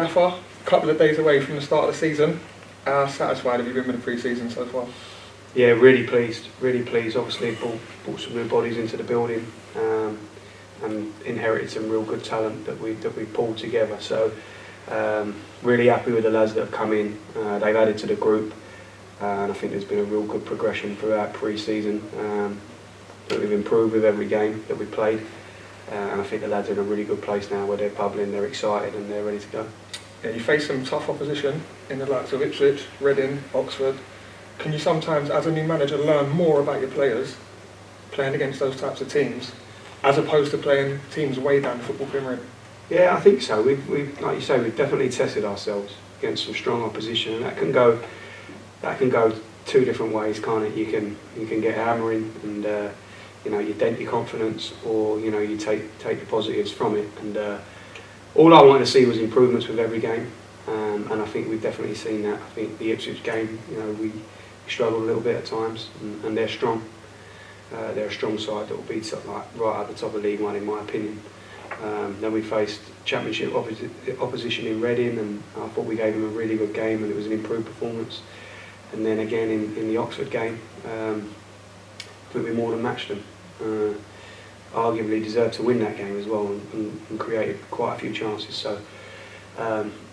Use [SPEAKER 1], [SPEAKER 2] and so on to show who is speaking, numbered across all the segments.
[SPEAKER 1] gaffer, a couple of days away from the start of the season. How satisfied have you been with the pre-season so far?
[SPEAKER 2] Yeah, really pleased. Obviously, brought some new bodies into the building and inherited some real good talent that we pulled together. So really happy with the lads that have come in. They've added to the group, and I think there's been a real good progression throughout pre-season. That we've improved with every game that we played, and I think the lads are in a really good place now where they're bubbling, they're excited, and they're ready to go.
[SPEAKER 1] Yeah, you face some tough opposition in the likes of Ipswich, Reading, Oxford. Can you sometimes, as a new manager, learn more about your players playing against those types of teams, as opposed to playing teams way down the football Premier League?
[SPEAKER 2] Yeah, I think so. We've like you say, we've definitely tested ourselves against some strong opposition, and that can go two different ways, can't it? You can get hammering, and you dent your confidence, or you take the positives from it. And all I wanted to see was improvements with every game, and I think we've definitely seen that. I think the Ipswich game, we struggled a little bit at times, and they're strong. They're a strong side that will beat right at the top of League One, in my opinion. Then we faced Championship opposition in Reading, and I thought we gave them a really good game, and it was an improved performance. And then again in the Oxford game, I think we more than matched them. Arguably deserved to win that game as well, and created quite a few chances. So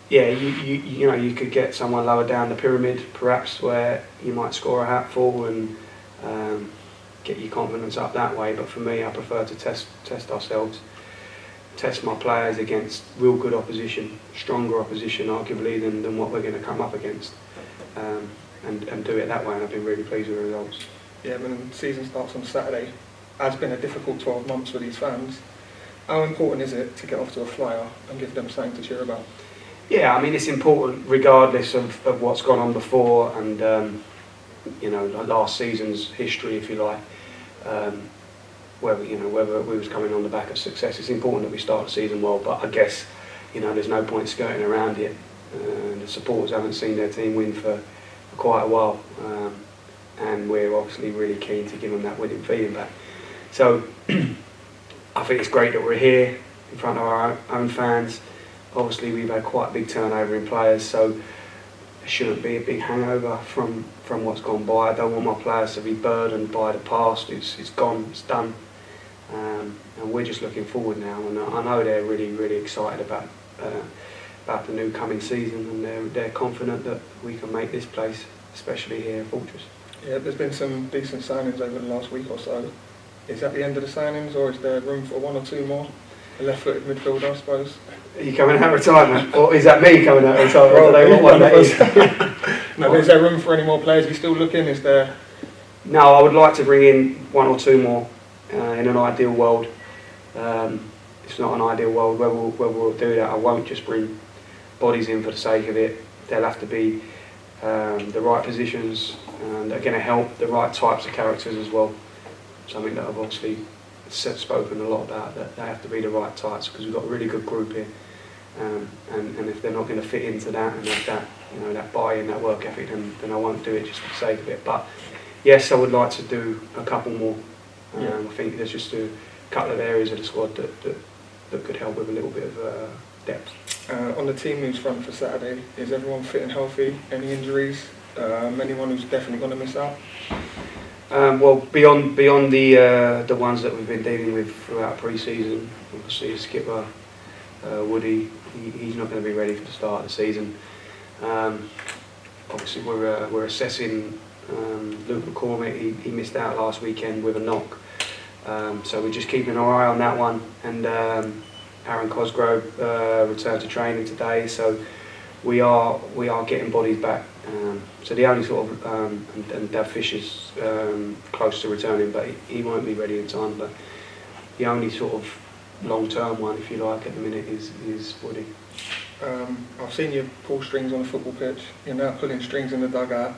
[SPEAKER 2] you could get someone lower down the pyramid, perhaps, where you might score a hatful and get your confidence up that way. But for me, I prefer to test ourselves, test my players against real good opposition, stronger opposition arguably than what we're going to come up against, and do it that way. And I've been really pleased with the results.
[SPEAKER 1] Yeah, when the season starts on Saturday, has been a difficult 12 months for these fans. How important is it to get off to a flyer and give them something to cheer about? Yeah,
[SPEAKER 2] I mean, it's important regardless of what's gone on before, and last season's history, if you like. Whether we was coming on the back of success, it's important that we start the season well. But I guess there's no point skirting around it. The supporters haven't seen their team win for quite a while, and we're obviously really keen to give them that winning feeling back. So I think it's great that we're here in front of our own fans. Obviously, we've had quite a big turnover in players, so there shouldn't be a big hangover from what's gone by. I don't want my players to be burdened by the past. It's gone, it's done, and we're just looking forward now. And I know they're really, really excited about the new coming season, and they're confident that we can make this place, especially here at Fortress.
[SPEAKER 1] Yeah, there's been some decent signings over the last week or so. Is that the end of the signings, or is there room for one or two more? A left-footed midfielder, I suppose.
[SPEAKER 2] Are you coming out of retirement? Or is that me coming out of retirement?
[SPEAKER 1] No, is there room for any more players? Are you still looking? Is there?
[SPEAKER 2] No, I would like to bring in one or two more in an ideal world. It's not an ideal world where we'll do that. I won't just bring bodies in for the sake of it. They'll have to be the right positions, and they're going to help the right types of characters as well. Something that I've obviously spoken a lot about, that they have to be the right types, because we've got a really good group here, and if they're not going to fit into that and have that that buy-in, that work ethic, then I won't do it just for the sake of it. But yes, I would like to do a couple more. I think there's just a couple of areas of the squad that could help with a little bit of depth.
[SPEAKER 1] On the team news front for Saturday, is everyone fit and healthy? Any injuries? Anyone who's definitely going to miss out?
[SPEAKER 2] Well, beyond the ones that we've been dealing with throughout pre-season, obviously skipper Woody, he's not going to be ready for the start of the season. Obviously, we're assessing Luke McCormick. He missed out last weekend with a knock, so we're just keeping our eye on that one. And Aaron Cosgrove returned to training today, so we are getting bodies back. So the only sort of and Dav Fisher's close to returning, but he won't be ready in time. But the only sort of long-term one, if you like, at the minute is Woody.
[SPEAKER 1] I've seen you pull strings on the football pitch. You're now pulling strings in the dugout.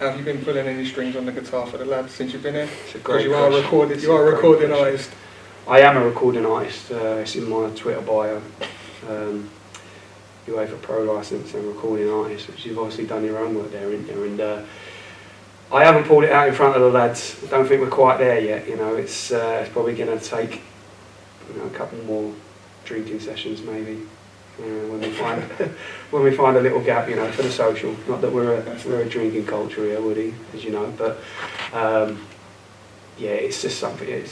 [SPEAKER 1] Have you been pulling any strings on the guitar for the lads since you've been here? Because you are recorded. You are a recording artist.
[SPEAKER 2] I am a recording artist. It's in my Twitter bio. UEFA Pro Licence and recording artist, which you've obviously done your own work there, isn't there? And I haven't pulled it out in front of the lads. I don't think we're quite there yet. It's probably going to take a couple more drinking sessions maybe, when we find when we find a little gap, you know, for the social. Not that we're a drinking culture here, Woody, as you know, but yeah, it's just something. Do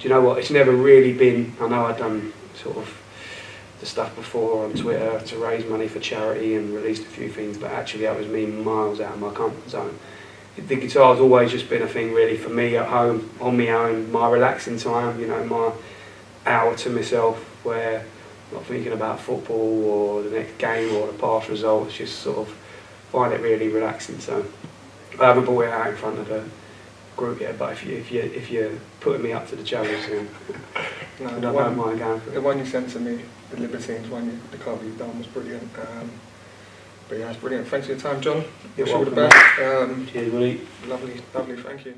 [SPEAKER 2] you know what? It's never really been. I know I've done sort of the stuff before on Twitter to raise money for charity and released a few things, but actually that was me miles out of my comfort zone. The guitar's always just been a thing really for me at home, on my own, my relaxing time, you know, my hour to myself where I'm not thinking about football or the next game or the past results, just sort of find it really relaxing. So I haven't brought it out in front of a group yet, but if you're putting me up to the challenge, then I don't mind going for it.
[SPEAKER 1] The one you sent to me, the Libertines one, the cover you've done was brilliant. But yeah, it's brilliant. Thanks for your time, John.
[SPEAKER 2] You're
[SPEAKER 1] Wish you all the
[SPEAKER 2] welcome,
[SPEAKER 1] best.
[SPEAKER 2] Cheers, Woody.
[SPEAKER 1] Lovely, lovely. Thank you.